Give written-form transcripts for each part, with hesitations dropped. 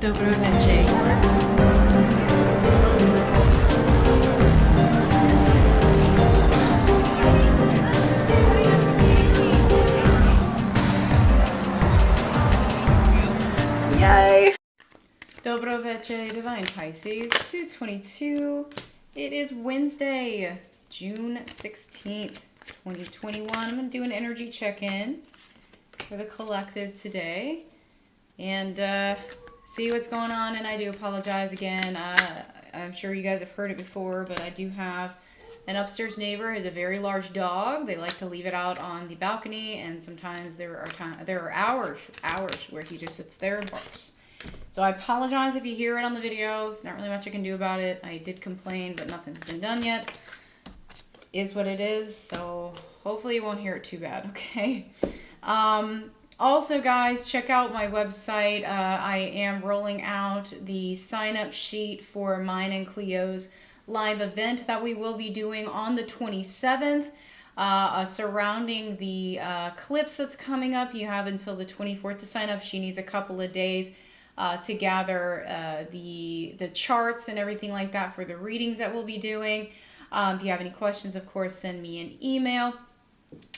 Dobro večer. Yay! Dobro večer, Divine Pisces, 222. It is Wednesday, June 16th, 2021. I'm going to do an energy check-in for the collective today and see what's going on. And I do apologize again. I'm sure you guys have heard it before, but I do have an upstairs neighbor who has a very large dog. They like to leave it out on the balcony, and sometimes there are hours where he just sits there and barks. So I apologize if you hear it on the video. It's not really much I can do about it. I did complain, but nothing's been done yet. Is what it is. So hopefully you won't hear it too bad, okay? Also, guys, check out my website. I am rolling out the sign-up sheet for mine and Cleo's live event that we will be doing on the 27th. Surrounding the eclipse that's coming up. You have until the 24th to sign up. She needs a couple of days to gather the charts and everything like that for the readings that we'll be doing. If you have any questions, of course, send me an email.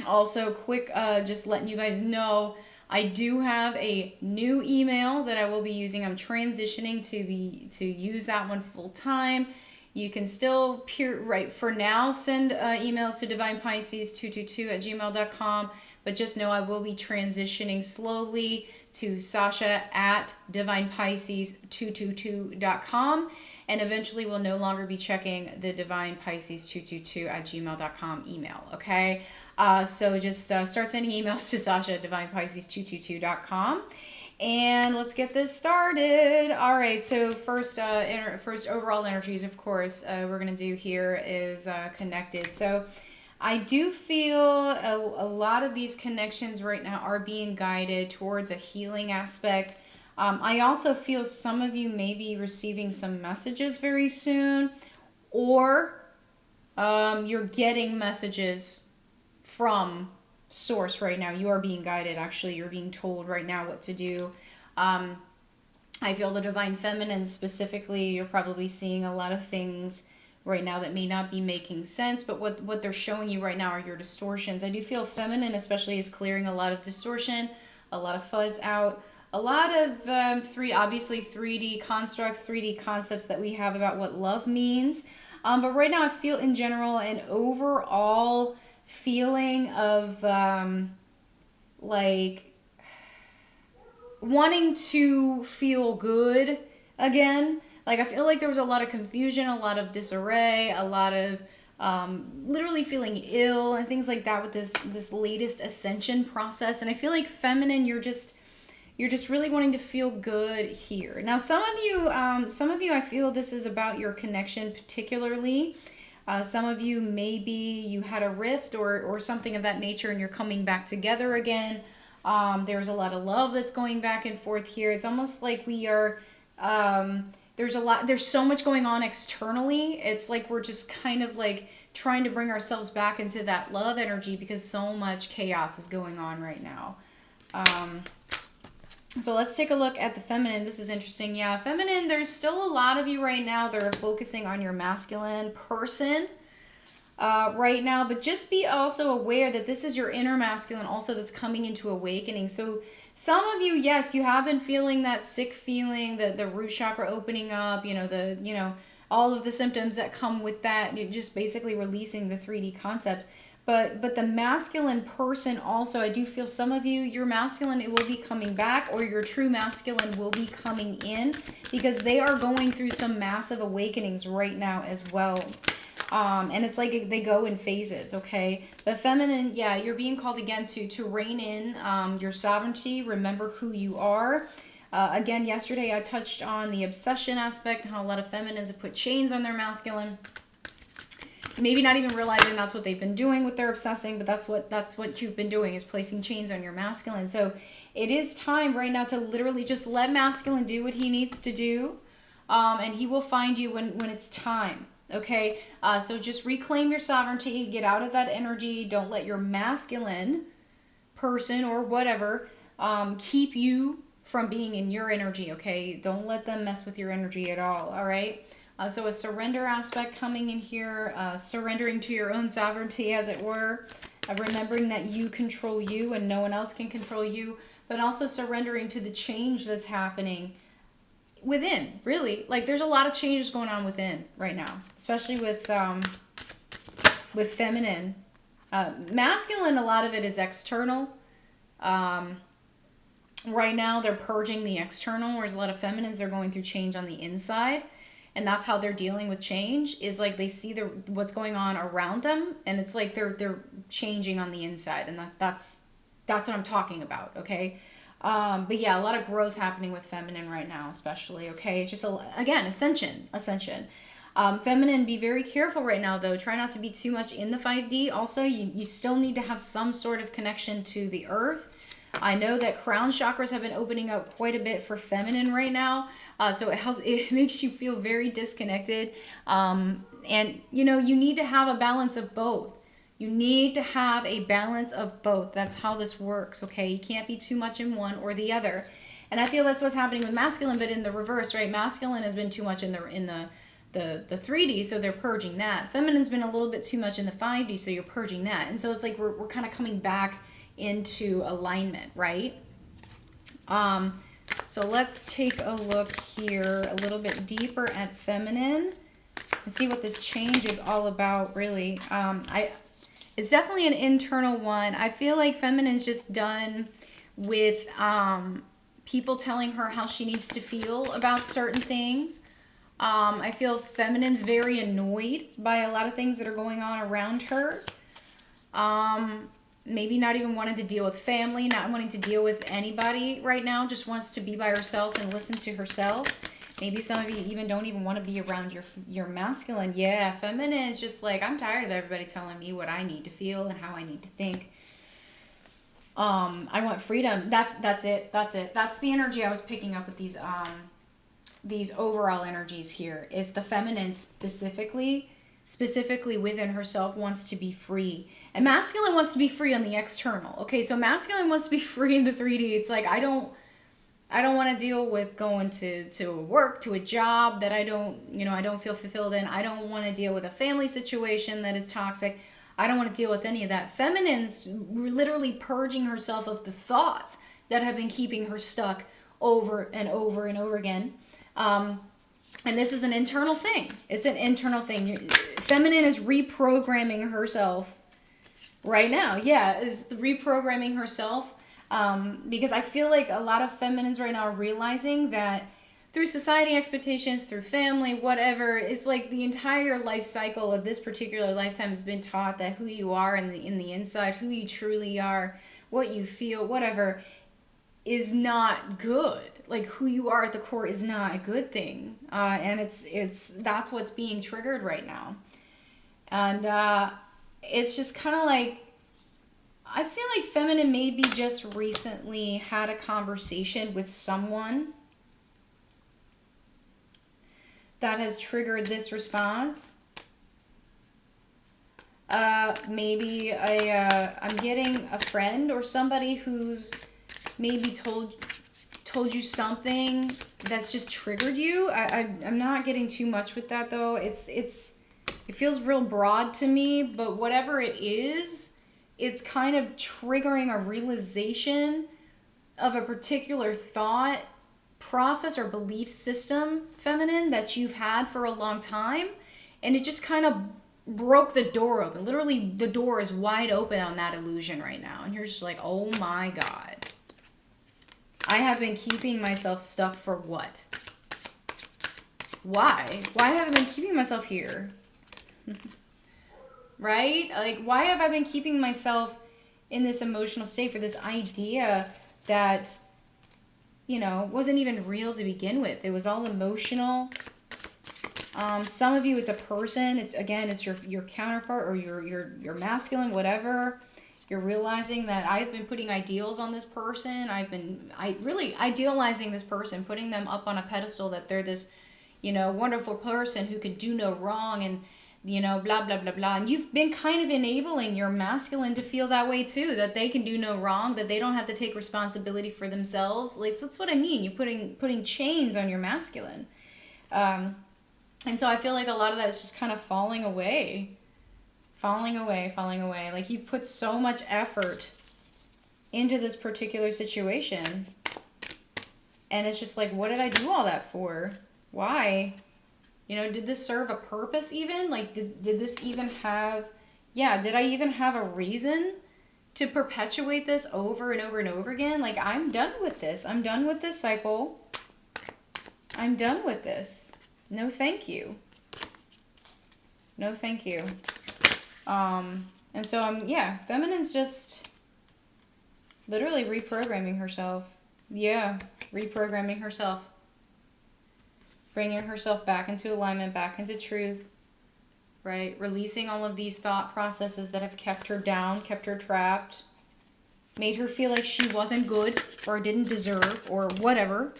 Also, quick, just letting you guys know, I do have a new email that I will be using. I'm transitioning to use that one full time. You can still, right for now, send emails to divinepisces222@gmail.com, but just know I will be transitioning slowly to sasha@divinepisces222.com, and eventually will no longer be checking the divinepisces222@gmail.com email, okay? So just start sending emails to sasha@divinepisces222.com. And let's get this started. All right, so first overall energies, of course, we're going to do here is connected. So I do feel a lot of these connections right now are being guided towards a healing aspect. I also feel some of you may be receiving some messages very soon, or you're getting messages from source right now. You are being guided. Actually, you're being told right now what to do. I feel the divine feminine specifically, you're probably seeing a lot of things right now that may not be making sense, but what they're showing you right now are your distortions. I do feel feminine especially is clearing a lot of distortion, a lot of fuzz out, a lot of obviously 3D constructs, 3D concepts that we have about what love means. But right now I feel in general an overall feeling of like wanting to feel good again. Like I feel like there was a lot of confusion, a lot of disarray, a lot of literally feeling ill and things like that with this latest ascension process. And I feel like feminine, you're just really wanting to feel good here. Now some of you I feel this is about your connection particularly. Some of you, maybe you had a rift or something of that nature and you're coming back together again. There's a lot of love that's going back and forth here. It's almost like we are, there's so much going on externally. It's like we're just kind of like trying to bring ourselves back into that love energy because so much chaos is going on right now. So let's take a look at the feminine. This is interesting. Yeah, feminine, there's still a lot of you right now that are focusing on your masculine person right now. But just be also aware that this is your inner masculine also that's coming into awakening. So some of you, yes, you have been feeling that sick feeling, the root chakra opening up, all of the symptoms that come with that. You're just basically releasing the 3D concepts. But the masculine person also, I do feel some of you, your masculine, it will be coming back, or your true masculine will be coming in because they are going through some massive awakenings right now as well. And it's like they go in phases, okay? But feminine, yeah, you're being called again to rein in your sovereignty. Remember who you are. Again, yesterday I touched on the obsession aspect, how a lot of feminines have put chains on their masculine. Maybe not even realizing that's what they've been doing with their obsessing, but that's what you've been doing, is placing chains on your masculine. So it is time right now to literally just let masculine do what he needs to do, and he will find you when it's time. Okay, so just reclaim your sovereignty, get out of that energy. Don't let your masculine person or whatever keep you from being in your energy, okay? Don't let them mess with your energy at all right? So a surrender aspect coming in here, surrendering to your own sovereignty, as it were, remembering that you control you and no one else can control you, but also surrendering to the change that's happening within, really. Like, there's a lot of changes going on within right now, especially with feminine. Masculine, a lot of it is external. Right now, they're purging the external, whereas a lot of feminines, they're going through change on the inside. And that's how they're dealing with change, is like they see what's going on around them, and it's like they're changing on the inside, and that's what I'm talking about, okay? But yeah, a lot of growth happening with feminine right now, especially, okay? Just, again, ascension. Feminine, be very careful right now, though. Try not to be too much in the 5D. Also, you still need to have some sort of connection to the earth. I know that crown chakras have been opening up quite a bit for feminine right now. So it makes you feel very disconnected. And, you know, you need to have a balance of both. You need to have a balance of both. That's how this works, okay? You can't be too much in one or the other. And I feel that's what's happening with masculine, but in the reverse, right? Masculine has been too much in the 3D, so they're purging that. Feminine's been a little bit too much in the 5D, so you're purging that. And so it's like we're kind of coming back into alignment, right? So let's take a look here a little bit deeper at feminine and see what this change is all about, really. It's definitely an internal one. I feel like feminine's just done with people telling her how she needs to feel about certain things. I feel feminine's very annoyed by a lot of things that are going on around her. Maybe not even wanting to deal with family, not wanting to deal with anybody right now, just wants to be by herself and listen to herself. Maybe some of you even don't even want to be around your masculine. Yeah, feminine is just like, I'm tired of everybody telling me what I need to feel and how I need to think. I want freedom. That's it. That's the energy I was picking up with these overall energies here. Is the feminine specifically within herself wants to be free. And masculine wants to be free on the external. Okay, so masculine wants to be free in the 3D. It's like, I don't want to deal with going to work, to a job that I don't feel fulfilled in. I don't want to deal with a family situation that is toxic. I don't want to deal with any of that. Feminine's literally purging herself of the thoughts that have been keeping her stuck over and over and over again. And this is an internal thing. It's an internal thing. Feminine is reprogramming herself right now. Yeah, is reprogramming herself. Because I feel like a lot of feminines right now are realizing that through society expectations, through family, whatever, it's like the entire life cycle of this particular lifetime has been taught that who you are in the inside, who you truly are, what you feel, whatever, is not good. Like, who you are at the core is not a good thing. And that's what's being triggered right now. And it's just kind of like, I feel like feminine maybe just recently had a conversation with someone that has triggered this response. Maybe I'm getting a friend or somebody who's maybe told you something that's just triggered you. I'm not getting too much with that, though. It feels real broad to me, but whatever it is, it's kind of triggering a realization of a particular thought process or belief system, feminine, that you've had for a long time. And it just kind of broke the door open. Literally, the door is wide open on that illusion right now. And you're just like, oh my God. I have been keeping myself stuck for what? Why? Why have I been keeping myself here? Right? Like, why have I been keeping myself in this emotional state for this idea that, wasn't even real to begin with? It was all emotional. Some of you, it's a person. It's your counterpart or your masculine, whatever. You're realizing that I've been putting ideals on this person. I really idealizing this person, putting them up on a pedestal that they're this, wonderful person who can do no wrong. And you know, blah, blah, blah, blah. And you've been kind of enabling your masculine to feel that way too, that they can do no wrong, that they don't have to take responsibility for themselves. Like, that's what I mean. You're putting chains on your masculine. And so I feel like a lot of that is just kind of falling away. Falling away. Like, you put so much effort into this particular situation. And it's just like, what did I do all that for? Why? You know, did this serve a purpose even? Like, did this even have, did I even have a reason to perpetuate this over and over and over again? Like, I'm done with this. I'm done with this cycle. I'm done with this. No, thank you. No, thank you. And so feminine's just literally reprogramming herself. Yeah, reprogramming herself. Bringing herself back into alignment, back into truth, right? Releasing all of these thought processes that have kept her down, kept her trapped, made her feel like she wasn't good or didn't deserve or whatever.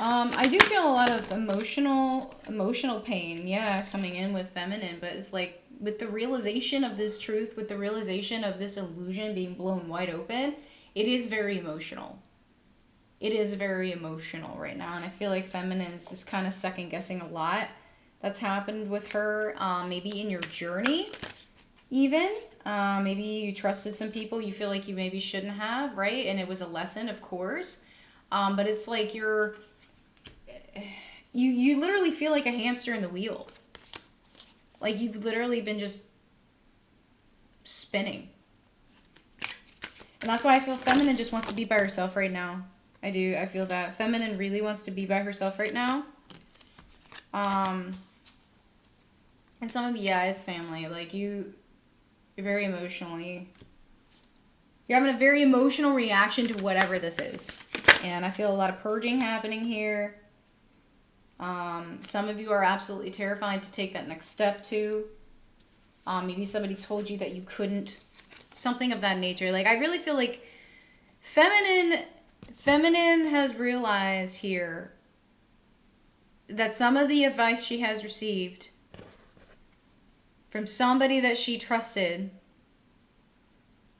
I do feel a lot of emotional pain, coming in with feminine, but it's like with the realization of this truth, with the realization of this illusion being blown wide open, it is very emotional. It is very emotional right now, and I feel like feminine is just kind of second guessing a lot that's happened with her, maybe in your journey even. Maybe you trusted some people you feel like you maybe shouldn't have, right? And it was a lesson, of course. But it's like you literally feel like a hamster in the wheel. Like, you've literally been just spinning. And that's why I feel feminine just wants to be by herself right now. I do. I feel that. Feminine really wants to be by herself right now. And some of you, it's family. Like, you're very emotionally... You're having a very emotional reaction to whatever this is. And I feel a lot of purging happening here. Some of you are absolutely terrified to take that next step too. Maybe somebody told you that you couldn't. Something of that nature. Like, I really feel like feminine has realized here that some of the advice she has received from somebody that she trusted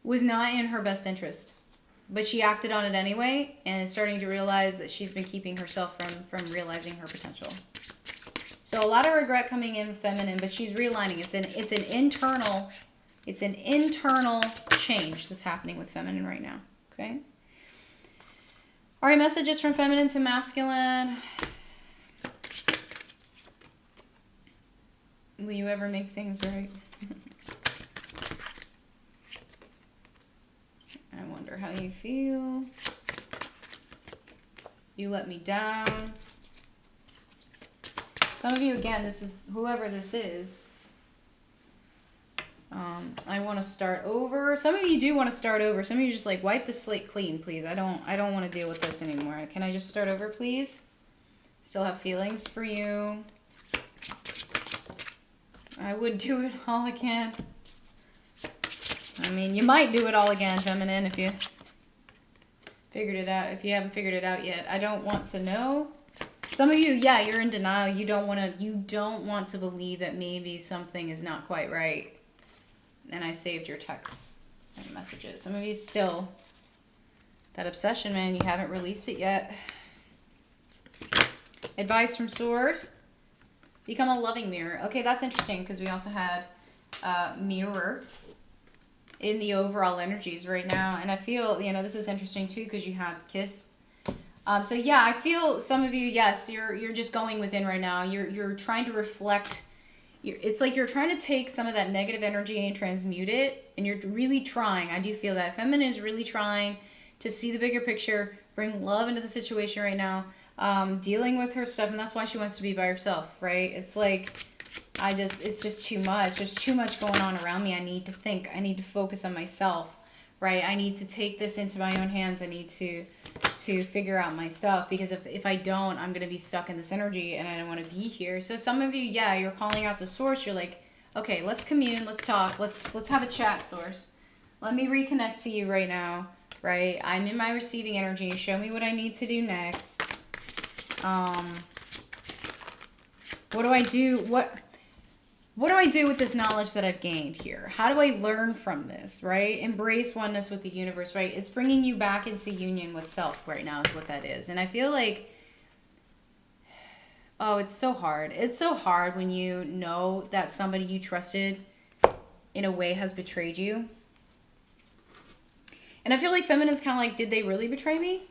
was not in her best interest. But she acted on it anyway, and is starting to realize that she's been keeping herself from realizing her potential. So a lot of regret coming in feminine, but she's realigning. It's an internal change that's happening with feminine right now. Okay? All right, messages from feminine to masculine. Will you ever make things right? I wonder how you feel. You let me down. Some of you, again, this is whoever this is. I want to start over. Some of you do want to start over. Some of you just like, wipe the slate clean, please. I don't want to deal with this anymore. Can I just start over, please? Still have feelings for you. I would do it all again. I mean, you might do it all again, feminine, if you figured it out. If you haven't figured it out yet, I don't want to know. Some of you, you're in denial. You don't want to believe that maybe something is not quite right. And I saved your texts and messages. Some of you still, that obsession, man, you haven't released it yet. Advice from Source. Become a loving mirror. Okay, that's interesting because we also had mirror in the overall energies right now. And I feel, this is interesting too because you had kiss. So yeah, I feel some of you, yes, you're just going within right now. You're trying to reflect. It's like you're trying to take some of that negative energy and transmute it. And you're really trying. I do feel that. Feminine is really trying to see the bigger picture, bring love into the situation right now. Dealing with her stuff, and that's why she wants to be by herself, right? It's like, it's just too much. There's too much going on around me. I need to think. I need to focus on myself, right? I need to take this into my own hands. I need to figure out myself, because if I don't, I'm going to be stuck in this energy, and I don't want to be here. So some of you, you're calling out to Source. You're like, okay, let's commune. Let's talk. Let's have a chat, Source. Let me reconnect to you right now, right? I'm in my receiving energy. Show me what I need to do next. What do I do? What do I do with this knowledge that I've gained here? How do I learn from this, right? Embrace oneness with the universe, right? It's bringing you back into union with self right now is what that is. And I feel like, oh, it's so hard. It's so hard when you know that somebody you trusted in a way has betrayed you. And I feel like feminine's kind of like, did they really betray me?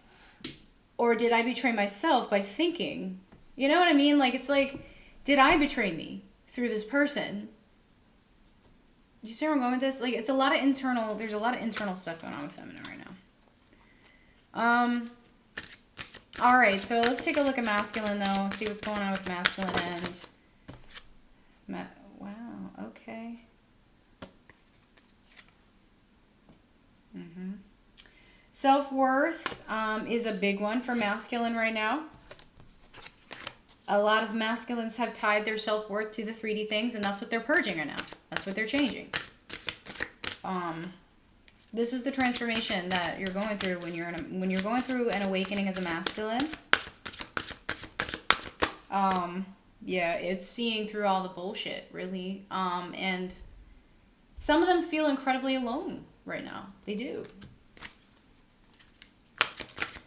Or did I betray myself by thinking? You know what I mean? Like, it's like, did I betray me through this person? Do you see where I'm going with this? Like, it's a lot of internal, there's a lot of internal stuff going on with feminine right now. All right, so let's take a look at masculine, though. See what's going on with masculine and... wow, okay. Self-worth is a big one for masculine right now. A lot of masculines have tied their self-worth to the 3D things, and that's what they're purging right now. That's what they're changing. This is the transformation that you're going through when you're going through an awakening as a masculine. Yeah, it's seeing through all the bullshit, really. And some of them feel incredibly alone right now. They do.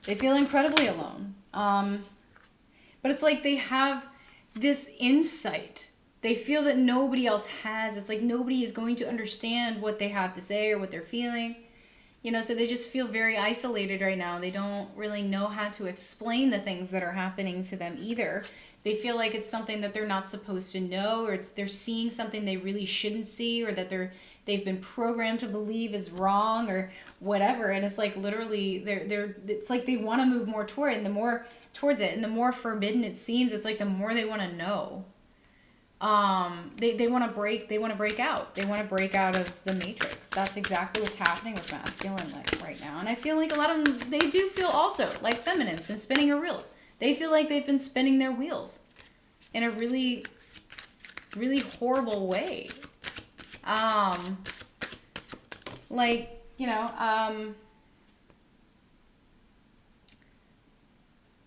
They feel incredibly alone. But it's like they have this insight. They feel that nobody else has. It's like nobody is going to understand what they have to say or what they're feeling. You know, so they just feel very isolated right now. They don't really know how to explain the things that are happening to them either. They feel like it's something that they're not supposed to know, or they're seeing something they really shouldn't see, or that they've been programmed to believe is wrong or whatever. And it's like literally it's like they want to move more toward it, and the more towards it, and the more forbidden it seems, it's like the more they want to know. They want to break out. They want to break out of the matrix. That's exactly what's happening with masculine like right now. And I feel like a lot of them, they do feel also like feminine's been spinning her wheels. They feel like they've been spinning their wheels in a really, really horrible way. Like, you know,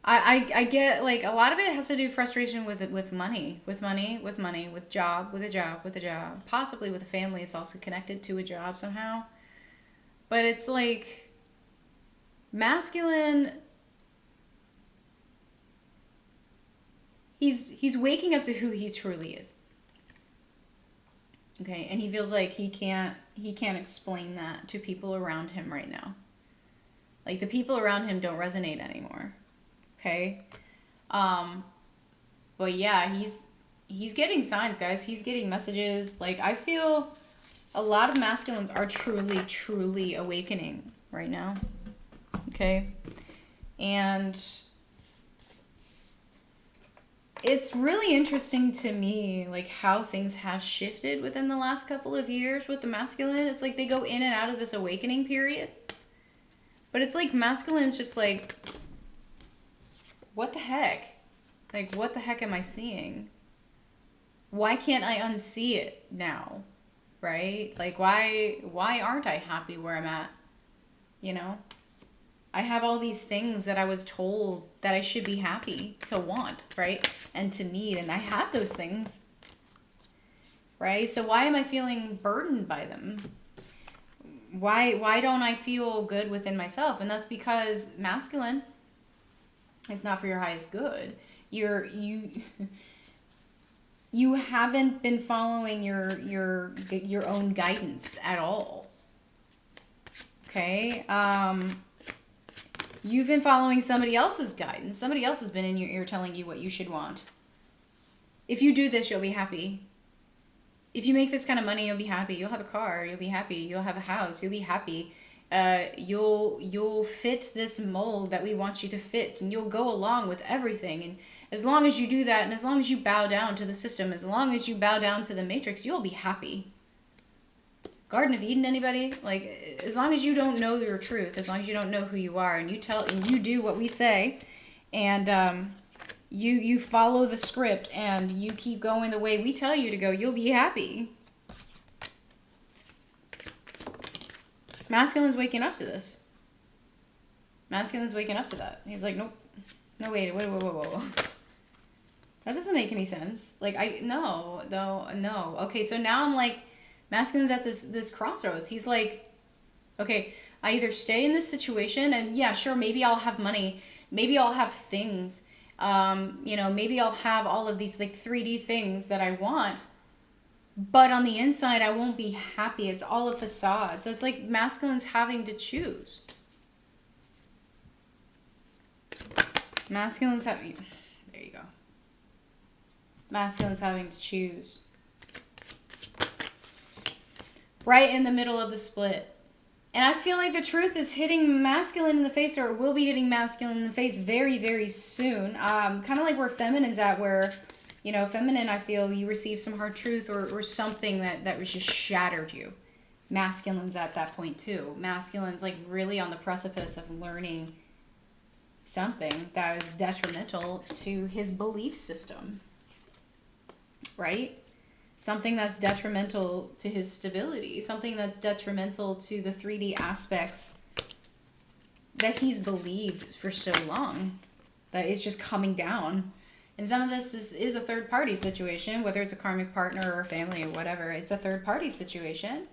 I get, like, a lot of it has to do frustration with money, with job, with a job, possibly with a family. It's also connected to a job somehow. But it's like masculine, he's waking up to who he truly is. Okay, and he feels like he can't explain that to people around him right now. Like, the people around him don't resonate anymore. Okay? But yeah, he's getting signs, guys. He's getting messages. Like, I feel a lot of masculines are truly, truly awakening right now. Okay? And it's really interesting to me, like, how things have shifted within the last couple of years with the masculine. It's like they go in and out of this awakening period. But it's like masculine's just like, what the heck? Like, what the heck am I seeing? Why can't I unsee it now? Right? Like, why aren't I happy where I'm at? You know? I have all these things that I was told that I should be happy to want, right? And to need, and I have those things. Right? So why am I feeling burdened by them? Why don't I feel good within myself? And that's because masculine, it's not for your highest good. You haven't been following your own guidance at all. Okay? You've been following somebody else's guidance. Somebody else has been in your ear telling you what you should want. If you do this, you'll be happy. If you make this kind of money, you'll be happy. You'll have a car. You'll be happy. You'll have a house. You'll be happy. You'll fit this mold that we want you to fit, and you'll go along with everything. And as long as you do that, and as long as you bow down to the system, as long as you bow down to the matrix, you'll be happy. Garden of Eden, anybody? Like, as long as you don't know your truth, as long as you don't know who you are, and you do what we say, and you follow the script, and you keep going the way we tell you to go, you'll be happy. Masculine's waking up to this. Masculine's waking up to that. He's like, nope. No, wait. That doesn't make any sense. Like, no. Okay, so now I'm like, masculine's at this crossroads. He's like, okay, I either stay in this situation and yeah, sure, maybe I'll have money, maybe I'll have things, maybe I'll have all of these like 3D things that I want, but on the inside I won't be happy. It's all a facade. So it's like masculine's having to choose. Masculine's having, there you go. Masculine's having to choose. Right in the middle of the split. And I feel like the truth is hitting masculine in the face, or will be hitting masculine in the face very, very soon. Kind of like where feminine's at, where, feminine, I feel you receive some hard truth or something that was just shattered you. Masculine's at that point too. Masculine's like really on the precipice of learning something that was detrimental to his belief system. Right? Something that's detrimental to his stability, something that's detrimental to the 3D aspects that he's believed for so long, that it's just coming down. And some of this is a third party situation, whether it's a karmic partner or a family or whatever. It's a third party situation,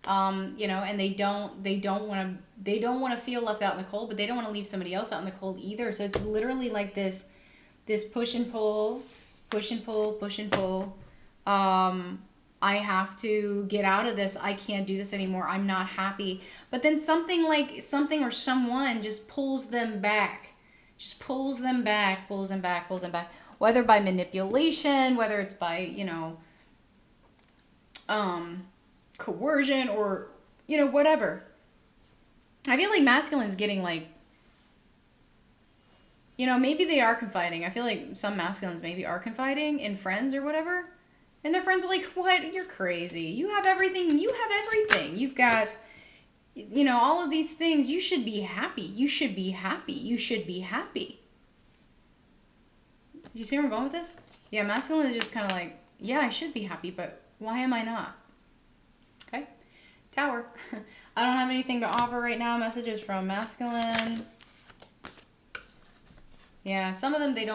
and they don't want to feel left out in the cold, but they don't want to leave somebody else out in the cold either. So it's literally like this push and pull, push and pull, push and pull. I have to get out of this. I can't do this anymore. I'm not happy. But then something or someone just pulls them back. Just pulls them back, pulls them back. Whether by manipulation, whether it's by, coercion or, whatever. I feel like masculine's getting like, maybe they are confiding. I feel like some masculines maybe are confiding in friends or whatever. And their friends are like, what? You're crazy. You have everything. You've got, all of these things. You should be happy. You should be happy. Do you see where I'm going with this? Yeah, masculine is just kind of like, yeah, I should be happy, but why am I not? Okay. Tower. I don't have anything to offer right now. Messages from masculine. Yeah, some of them, they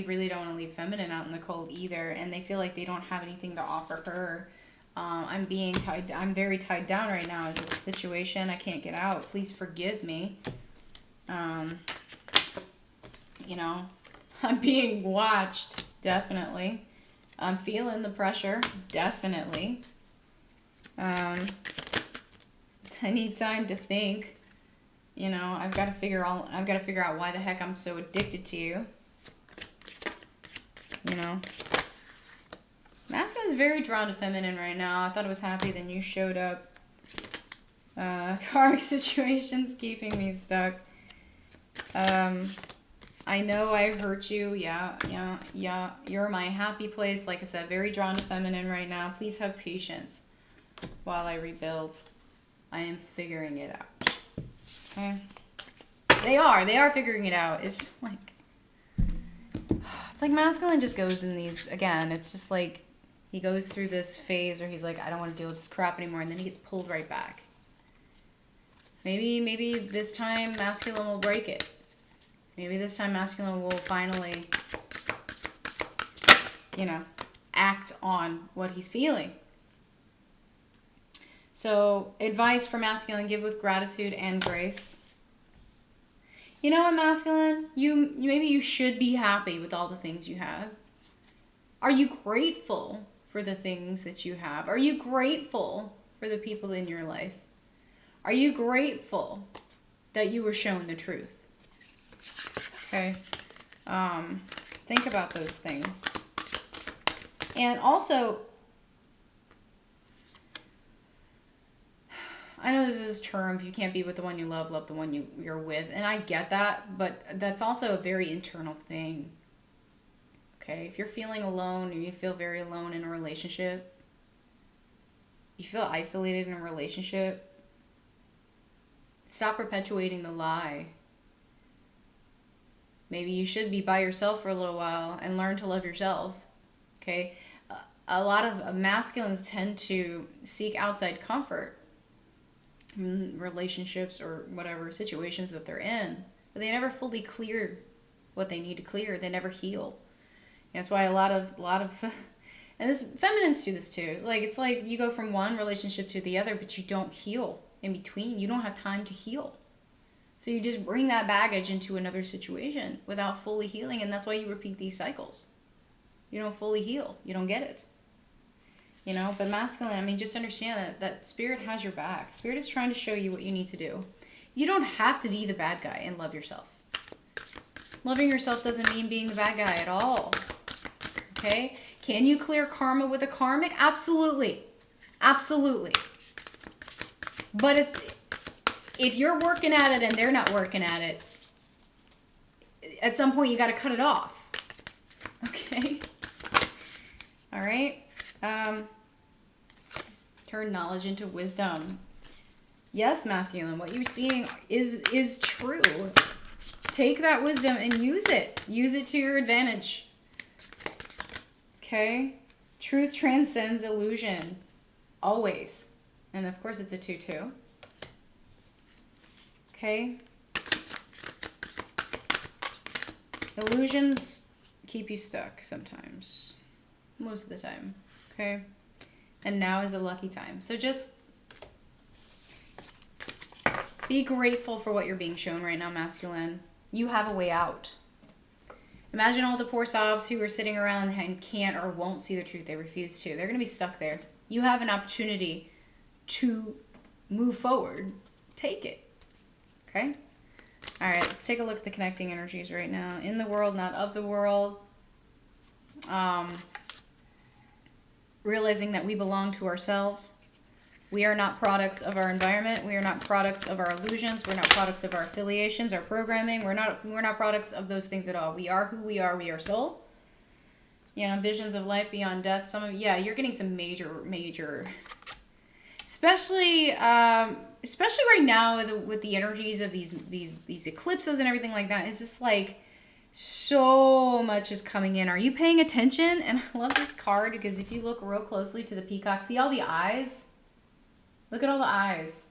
really don't want to leave feminine out in the cold either, and they feel like they don't have anything to offer her. I'm very tied down right now in this situation. I can't get out. Please forgive me. I'm being watched, definitely. I'm feeling the pressure, definitely. I need time to think. I've got to figure out why the heck I'm so addicted to you. Masculine's very drawn to feminine right now. I thought I was happy, then you showed up. Karmic situations keeping me stuck. I know I hurt you. Yeah. You're my happy place. Like I said, very drawn to feminine right now. Please have patience while I rebuild. I am figuring it out. Okay. They are figuring it out. It's just like, it's like masculine just goes in these, again, it's just like he goes through this phase where he's like, I don't want to deal with this crap anymore, and then he gets pulled right back. Maybe this time masculine will break it. Maybe this time masculine will finally, act on what he's feeling. So, advice for masculine, give with gratitude and grace. You know what, masculine? Maybe you should be happy with all the things you have. Are you grateful for the things that you have? Are you grateful for the people in your life? Are you grateful that you were shown the truth? Okay. Think about those things. And also, I know this is a term, if you can't be with the one you love the one you're with. And I get that, but that's also a very internal thing. Okay? If you're feeling alone or you feel very alone in a relationship, you feel isolated in a relationship, stop perpetuating the lie. Maybe you should be by yourself for a little while and learn to love yourself. Okay? A lot of masculines tend to seek outside comfort. Relationships or whatever situations that they're in, but they never fully clear what they need to clear. They never heal. That's why a lot of, and this feminines do this too. Like, it's like you go from one relationship to the other, but you don't heal in between. You don't have time to heal. So you just bring that baggage into another situation without fully healing, and that's why you repeat these cycles. You don't fully heal. You don't get it. You know, but masculine, I mean, just understand that spirit has your back. Spirit is trying to show you what you need to do. You don't have to be the bad guy and love yourself. Loving yourself doesn't mean being the bad guy at all. Okay? Can you clear karma with a karmic? Absolutely. Absolutely. But if you're working at it and they're not working at it, at some point you got to cut it off. Okay? All right? Turn knowledge into wisdom. Yes, masculine, what you're seeing is true. Take that wisdom and use it. Use it to your advantage. Okay? Truth transcends illusion. Always. And of course it's a 2-2. Okay? Illusions keep you stuck sometimes. Most of the time. Okay? And now is a lucky time. So just be grateful for what you're being shown right now, masculine. You have a way out. Imagine all the poor sobs who are sitting around and can't or won't see the truth. They refuse to. They're going to be stuck there. You have an opportunity to move forward. Take it. Okay? All right, let's take a look at the connecting energies right now. In the world, not of the world. Realizing that we belong to ourselves. We are not products of our environment. We are not products of our illusions. We're not products of our affiliations, our programming. We're not products of those things at all. We are who we are. We are soul. You know, visions of life beyond death. Some of you're getting some major, especially right now with the energies of these eclipses and everything like that. It's just like so much is coming in. Are you paying attention? And I love this card because if you look real closely to the peacock, see all the eyes? Look at all the eyes.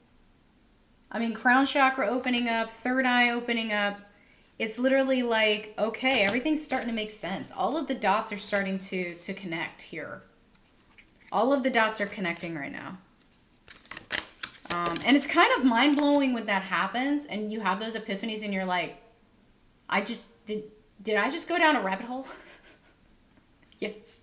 I mean, crown chakra opening up, third eye opening up. It's literally like, okay, everything's starting to make sense. All of the dots are starting to connect here. All of the dots are connecting right now. And it's kind of mind-blowing when that happens and you have those epiphanies and you're like, did I just go down a rabbit hole? Yes,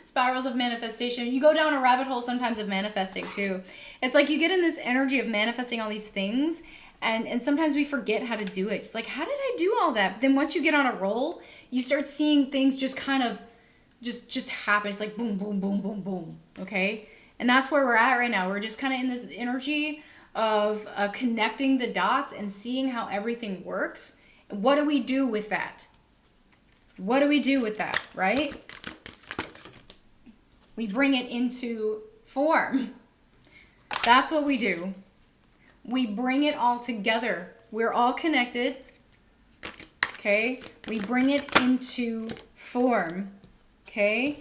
spirals of manifestation. You go down a rabbit hole sometimes of manifesting too. It's like you get in this energy of manifesting all these things and sometimes we forget how to do it. It's like, how did I do all that? But then once you get on a roll, you start seeing things just kind of just happen. It's like boom, boom, boom, boom, boom. Okay? And that's where we're at right now. We're just kind of in this energy of connecting the dots and seeing how everything works. What do we do with that? What do we do with that, right? We bring it into form. That's what we do. We bring it all together. We're all connected. Okay? We bring it into form. Okay?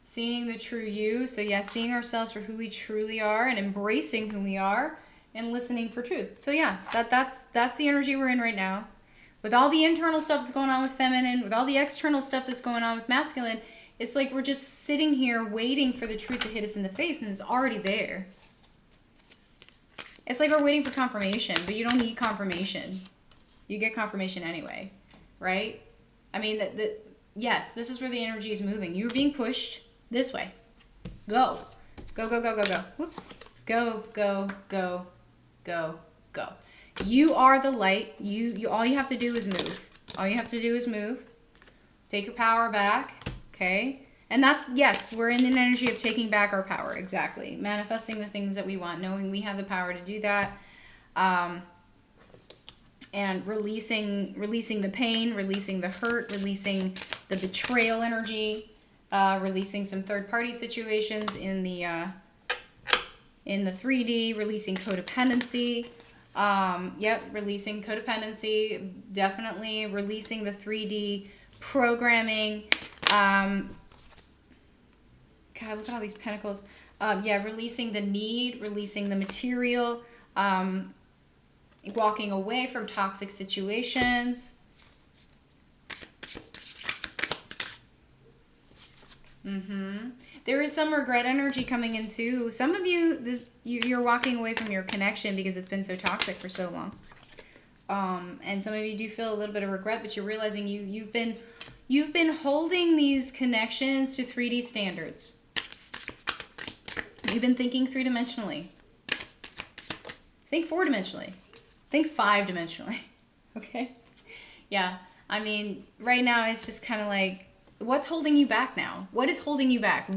Seeing the true you. So yeah, seeing ourselves for who we truly are and embracing who we are and listening for truth. So yeah, that's the energy we're in right now. With all the internal stuff that's going on with feminine, with all the external stuff that's going on with masculine, it's like we're just sitting here waiting for the truth to hit us in the face, and it's already there. It's like we're waiting for confirmation, but you don't need confirmation. You get confirmation anyway, right? I mean, yes, this is where the energy is moving. You're being pushed this way. Go. Go, go, go, go, go. Whoops. Go, go, go, go, go. You are the light. You all you have to do is move. All you have to do is move. Take your power back. Okay? And that's, yes, we're in an energy of taking back our power. Exactly. Manifesting the things that we want, knowing we have the power to do that. And releasing the pain, releasing the hurt, releasing the betrayal energy, releasing some third-party situations in the 3D, releasing codependency. Releasing codependency, definitely releasing the 3D programming. God, look at all these pentacles. Releasing the need, releasing the material, walking away from toxic situations. There is some regret energy coming in too. Some of you, you're walking away from your connection because it's been so toxic for so long. And some of you do feel a little bit of regret, but you're realizing you've been holding these connections to 3D standards. You've been thinking 3-dimensionally. Think 4-dimensionally. Think 5-dimensionally. Okay? Yeah. I mean, right now it's just kind of like, what's holding you back now? What is holding you back?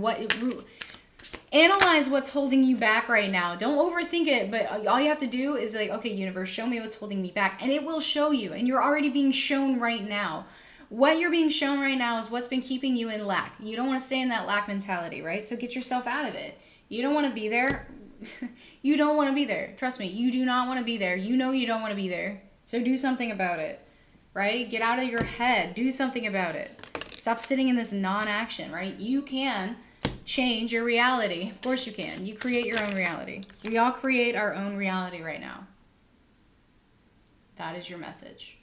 Analyze what's holding you back right now. Don't overthink it, but all you have to do is like, okay, universe, show me what's holding me back. And it will show you. And you're already being shown right now. What you're being shown right now is what's been keeping you in lack. You don't want to stay in that lack mentality, right? So get yourself out of it. You don't want to be there. You don't want to be there. Trust me, you do not want to be there. You know you don't want to be there. So do something about it, right? Get out of your head. Do something about it. Stop sitting in this non-action, right? You can change your reality. Of course you can. You create your own reality. We all create our own reality right now. That is your message.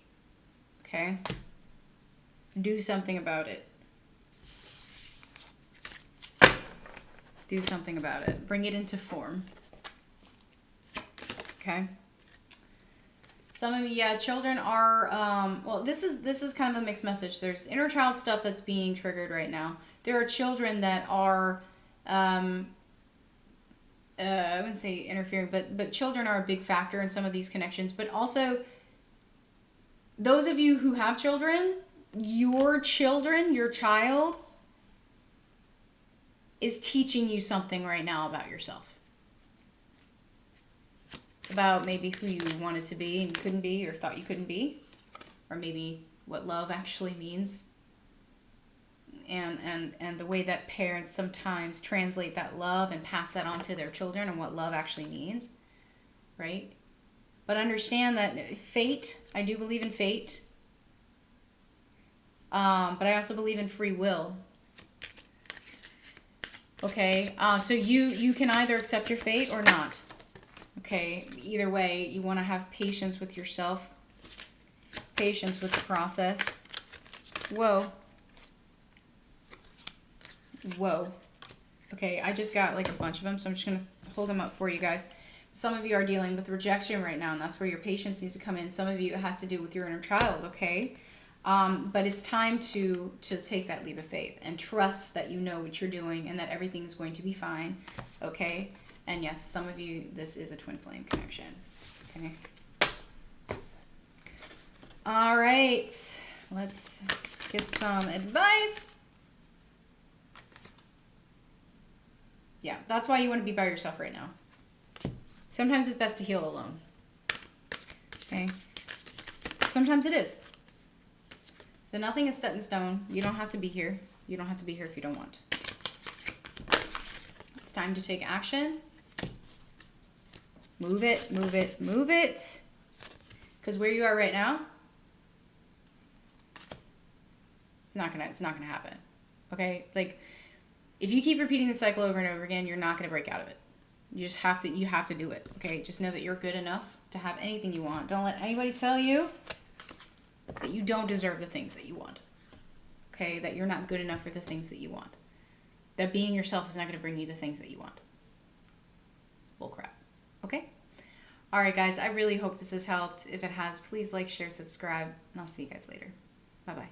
Okay? Do something about it. Do something about it. Bring it into form. Okay? Some of you, yeah, children are, well, this is kind of a mixed message. There's inner child stuff that's being triggered right now. There are children that are, I wouldn't say interfering, but children are a big factor in some of these connections. But also, those of you who have children, your child is teaching you something right now about yourself. About maybe who you wanted to be and you couldn't be or thought you couldn't be. Or maybe what love actually means. And the way that parents sometimes translate that love and pass that on to their children and what love actually means. Right? But understand that fate, I do believe in fate. But I also believe in free will. Okay, so you can either accept your fate or not. Okay, either way, you want to have patience with yourself, patience with the process. Whoa. Whoa. Okay, I just got like a bunch of them, so I'm just going to hold them up for you guys. Some of you are dealing with rejection right now, and that's where your patience needs to come in. Some of you, it has to do with your inner child, okay? But it's time to take that leap of faith and trust that you know what you're doing and that everything's going to be fine, okay? And yes, some of you, this is a twin flame connection, okay? All right, let's get some advice. Yeah, that's why you want to be by yourself right now. Sometimes it's best to heal alone, okay? Sometimes it is. So nothing is set in stone. You don't have to be here. You don't have to be here if you don't want. It's time to take action. Move it, move it, move it. Because where you are right now, it's not gonna happen. Okay? Like, if you keep repeating the cycle over and over again, you're not gonna break out of it. You have to do it. Okay? Just know that you're good enough to have anything you want. Don't let anybody tell you that you don't deserve the things that you want. Okay? That you're not good enough for the things that you want. That being yourself is not going to bring you the things that you want. Bull crap. Okay? Alright guys, I really hope this has helped. If it has, please like, share, subscribe, and I'll see you guys later. Bye-bye.